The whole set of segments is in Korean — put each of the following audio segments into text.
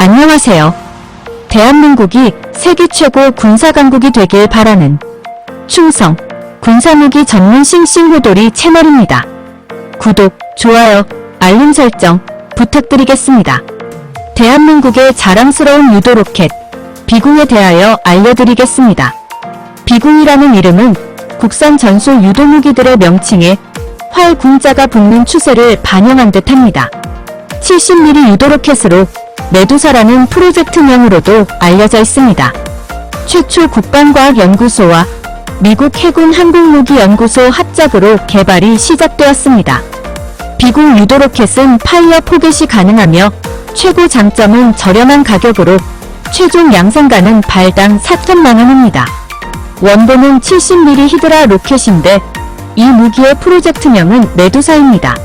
안녕하세요. 대한민국이 세계 최고 군사강국이 되길 바라는 충성, 군사무기 전문 싱싱호돌이 채널입니다. 구독, 좋아요, 알림 설정 부탁드리겠습니다. 대한민국의 자랑스러운 유도로켓 비궁에 대하여 알려드리겠습니다. 비궁이라는 이름은 국산 전술 유도무기들의 명칭에 활 궁자가 붙는 추세를 반영한 듯합니다. 70mm 유도로켓으로 메두사라는 프로젝트명으로도 알려져 있습니다. 최초 국방과학연구소와 미국 해군 항공무기연구소 합작으로 개발이 시작되었습니다. 비궁 유도로켓은 파이어 포겟이 가능하며 최고 장점은 저렴한 가격으로 최종 양산가는 발당 4천만원입니다. 원본은 70mm 히드라 로켓인데 이 무기의 프로젝트명은 메두사입니다.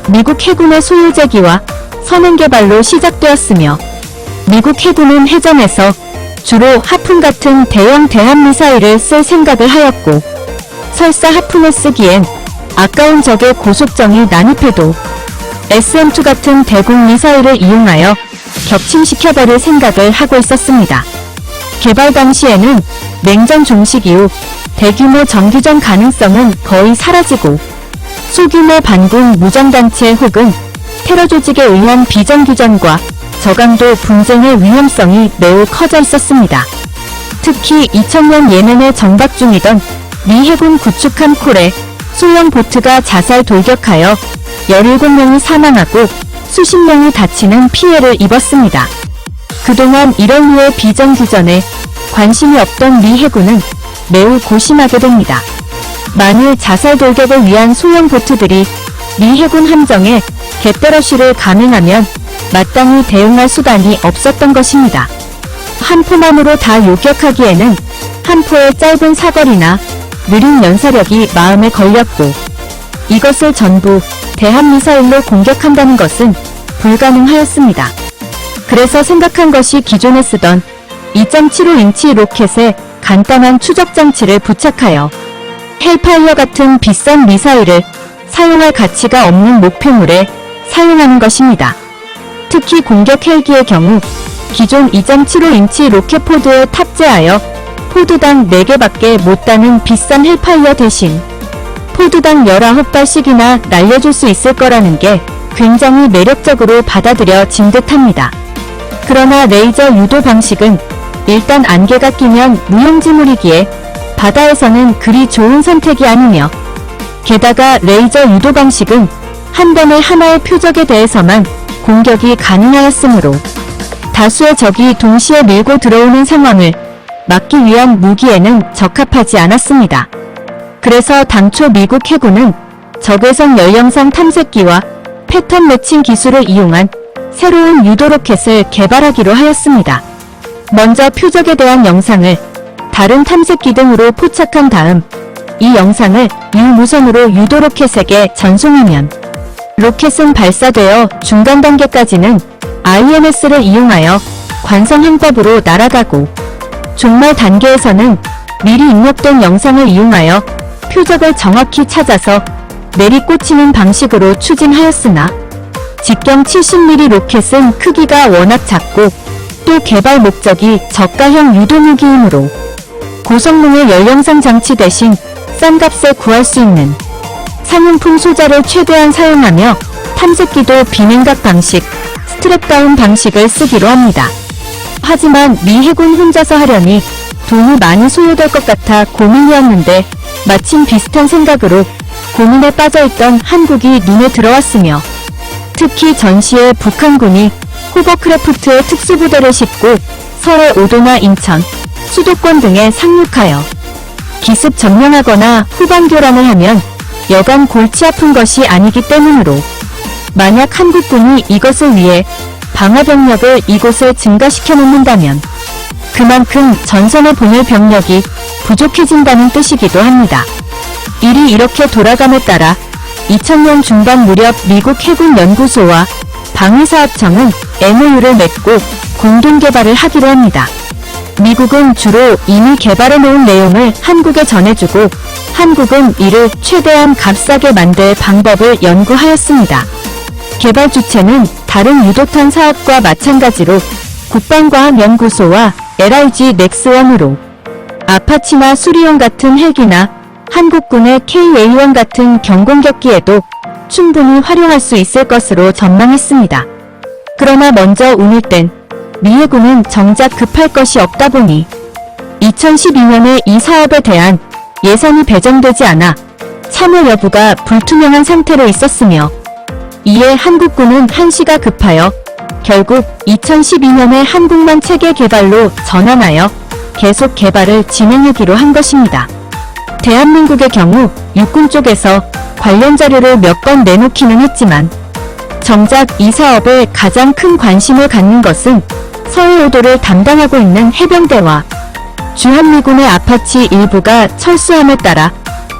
미국 해군의 소유제기와 선행 개발로 시작되었으며 미국 해군은 해전에서 주로 하푼 같은 대형 대함미사일을 쓸 생각을 하였고 설사 하푼을 쓰기엔 아까운 적의 고속정이 난입해도 SM-2 같은 대공 미사일을 이용하여 격침시켜버릴 생각을 하고 있었습니다. 개발 당시에는 냉전 종식 이후 대규모 정규전 가능성은 거의 사라지고 소규모 반군 무장단체 혹은 테러 조직에 의한 비정규전과 저강도 분쟁의 위험성이 매우 커져 있었습니다. 특히 2000년 예멘에 정박 중이던 미 해군 구축함 콜에 소형 보트가 자살 돌격하여 17명이 사망하고 수십 명이 다치는 피해를 입었습니다. 그동안 이런 류의 비정규전에 관심이 없던 미 해군은 매우 고심하게 됩니다. 만일 자살 돌격을 위한 소형 보트들이 미 해군 함정에 갯떠러쉬를 감행하면 마땅히 대응할 수단이 없었던 것입니다. 한 포만으로 다 요격하기에는 한 포의 짧은 사거리나 느린 연사력이 마음에 걸렸고 이것을 전부 대함미사일로 공격한다는 것은 불가능하였습니다. 그래서 생각한 것이 기존에 쓰던 2.75인치 로켓에 간단한 추적장치를 부착하여 헬파이어 같은 비싼 미사일을 사용할 가치가 없는 목표물에 사용하는 것입니다. 특히 공격 헬기의 경우 기존 2.75인치 로켓 포드에 탑재하여 포드당 4개밖에 못 다는 비싼 헬파이어 대신 포드당 19발씩이나 날려줄 수 있을 거라는 게 굉장히 매력적으로 받아들여진 듯합니다. 그러나 레이저 유도 방식은 일단 안개가 끼면 무용지물이기에 바다에서는 그리 좋은 선택이 아니며 게다가 레이저 유도 방식은 한 번에 하나의 표적에 대해서만 공격이 가능하였으므로 다수의 적이 동시에 밀고 들어오는 상황을 막기 위한 무기에는 적합하지 않았습니다. 그래서 당초 미국 해군은 적외선 열영상 탐색기와 패턴 매칭 기술을 이용한 새로운 유도로켓을 개발하기로 하였습니다. 먼저 표적에 대한 영상을 다른 탐색기 등으로 포착한 다음 이 영상을 유무선으로 유도로켓에게 전송하면 로켓은 발사되어 중간 단계까지는 IMS를 이용하여 관성 항법으로 날아가고 종말 단계에서는 미리 입력된 영상을 이용하여 표적을 정확히 찾아서 내리꽂히는 방식으로 추진하였으나 직경 70mm 로켓은 크기가 워낙 작고 또 개발 목적이 저가형 유도무기이므로 고성능의 열영상 장치 대신 싼 값에 구할 수 있는 상용품 소자를 최대한 사용하며 탐색기도 비냉각 방식, 스트랩다운 방식을 쓰기로 합니다. 하지만 미 해군 혼자서 하려니 돈이 많이 소요될 것 같아 고민이었는데 마침 비슷한 생각으로 고민에 빠져있던 한국이 눈에 들어왔으며 특히 전시에 북한군이 호버크래프트의 특수부대를 싣고 설해 오도나 인천, 수도권 등에 상륙하여 기습 점령하거나 후방 교란을 하면 여간 골치 아픈 것이 아니기 때문으로 만약 한국군이 이것을 위해 방어병력을 이곳에 증가시켜 놓는다면 그만큼 전선에 보낼 병력이 부족해진다는 뜻이기도 합니다. 일이 이렇게 돌아감에 따라 2000년 중반 무렵 미국 해군연구소와 방위사업청은 MOU를 맺고 공동개발을 하기로 합니다. 미국은 주로 이미 개발해놓은 내용을 한국에 전해주고 한국은 이를 최대한 값싸게 만들 방법을 연구하였습니다. 개발 주체는 다른 유도탄 사업과 마찬가지로 국방과학연구소와 LIG 넥스원으로 아파치나 수리용 같은 헬기나 한국군의 KA-1 같은 경공격기에도 충분히 활용할 수 있을 것으로 전망했습니다. 그러나 먼저 운일 땐 미 해군은 정작 급할 것이 없다 보니 2012년에 이 사업에 대한 예산이 배정되지 않아 참여 여부가 불투명한 상태로 있었으며 이에 한국군은 한시가 급하여 결국 2012년에 한국만 체계 개발로 전환하여 계속 개발을 진행하기로 한 것입니다. 대한민국의 경우 육군 쪽에서 관련 자료를 몇 건 내놓기는 했지만 정작 이 사업에 가장 큰 관심을 갖는 것은 서해오도를 담당하고 있는 해병대와 주한미군의 아파치 일부가 철수함에 따라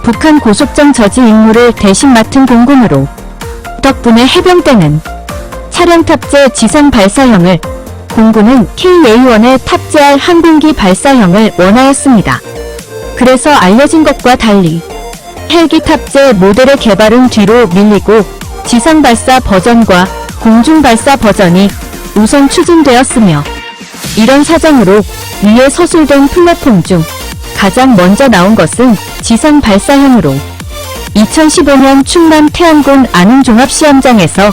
북한 고속정 저지 임무를 대신 맡은 공군으로 덕분에 해병대는 차량 탑재 지상 발사형을, 공군은 KA-1에 탑재할 항공기 발사형을 원하였습니다. 그래서 알려진 것과 달리 헬기 탑재 모델의 개발은 뒤로 밀리고 지상 발사 버전과 공중 발사 버전이 우선 추진되었으며 이런 사정으로 위에 서술된 플랫폼 중 가장 먼저 나온 것은 지상 발사형으로 2015년 충남 태안군 안흥종합시험장에서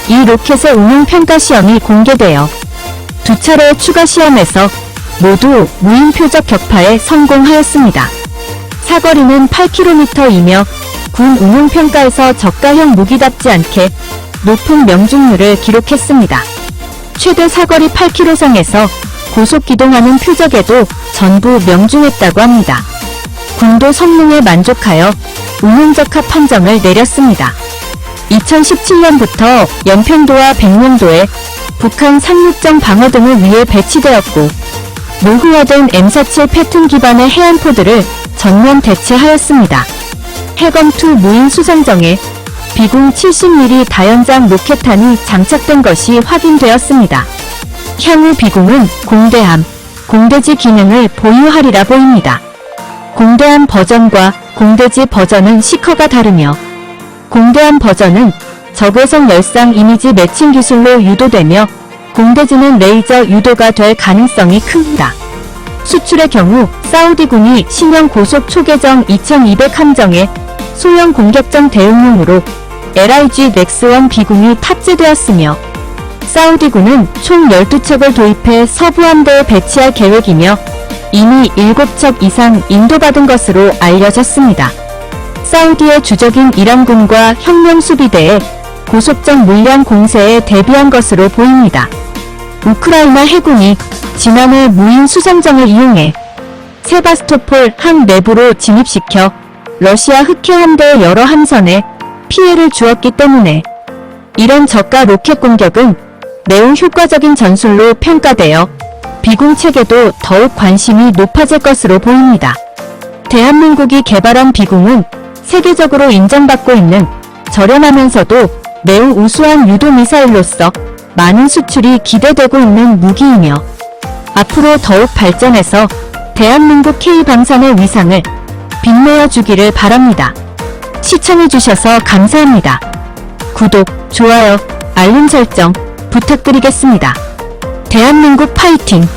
이 로켓의 운용평가 시험이 공개되어 두 차례 추가 시험에서 모두 무인 표적 격파에 성공하였습니다. 사거리는 8km이며 군 운용평가에서 저가형 무기답지 않게 높은 명중률을 기록했습니다. 최대 사거리 8km상에서 고속기동하는 표적에도 전부 명중했다고 합니다. 군도 성능에 만족하여 운용적합 판정을 내렸습니다. 2017년부터 연평도와 백령도에 북한 상륙정 방어 등을 위해 배치되었고 노후화된 M47 패튼 기반의 해안포들을 전면 대체하였습니다. 해검2 무인 수송정에 비공 70mm 다연장 로켓탄이 장착된 것이 확인되었습니다. 향후 비공은 공대함, 공대지 기능을 보유하리라 보입니다. 공대함 버전과 공대지 버전은 시커가 다르며 공대함 버전은 적외선 열상 이미지 매칭 기술로 유도되며 공대지는 레이저 유도가 될 가능성이 큽니다. 수출의 경우 사우디군이 신형 고속 초계정 2200 함정에 소형 공격정 대응용으로 LIG 넥스1 비공이 탑재되었으며 사우디군은 총 12척을 도입해 서부 함대에 배치할 계획이며 이미 7척 이상 인도받은 것으로 알려졌습니다. 사우디의 주적인 이란군과 혁명수비대의 고속정 물량 공세에 대비한 것으로 보입니다. 우크라이나 해군이 지난해 무인 수송정을 이용해 세바스토폴 항 내부로 진입시켜 러시아 흑해 함대의 여러 함선에 피해를 주었기 때문에 이런 저가 로켓 공격은 매우 효과적인 전술로 평가되어 비공 체계도 더욱 관심이 높아질 것으로 보입니다. 대한민국이 개발한 비공은 세계적으로 인정받고 있는 저렴하면서도 매우 우수한 유도미사일로서 많은 수출이 기대되고 있는 무기이며 앞으로 더욱 발전해서 대한민국 K방산의 위상을 빛내어 주기를 바랍니다. 시청해주셔서 감사합니다. 구독, 좋아요, 알림 설정 부탁드리겠습니다. 대한민국 파이팅!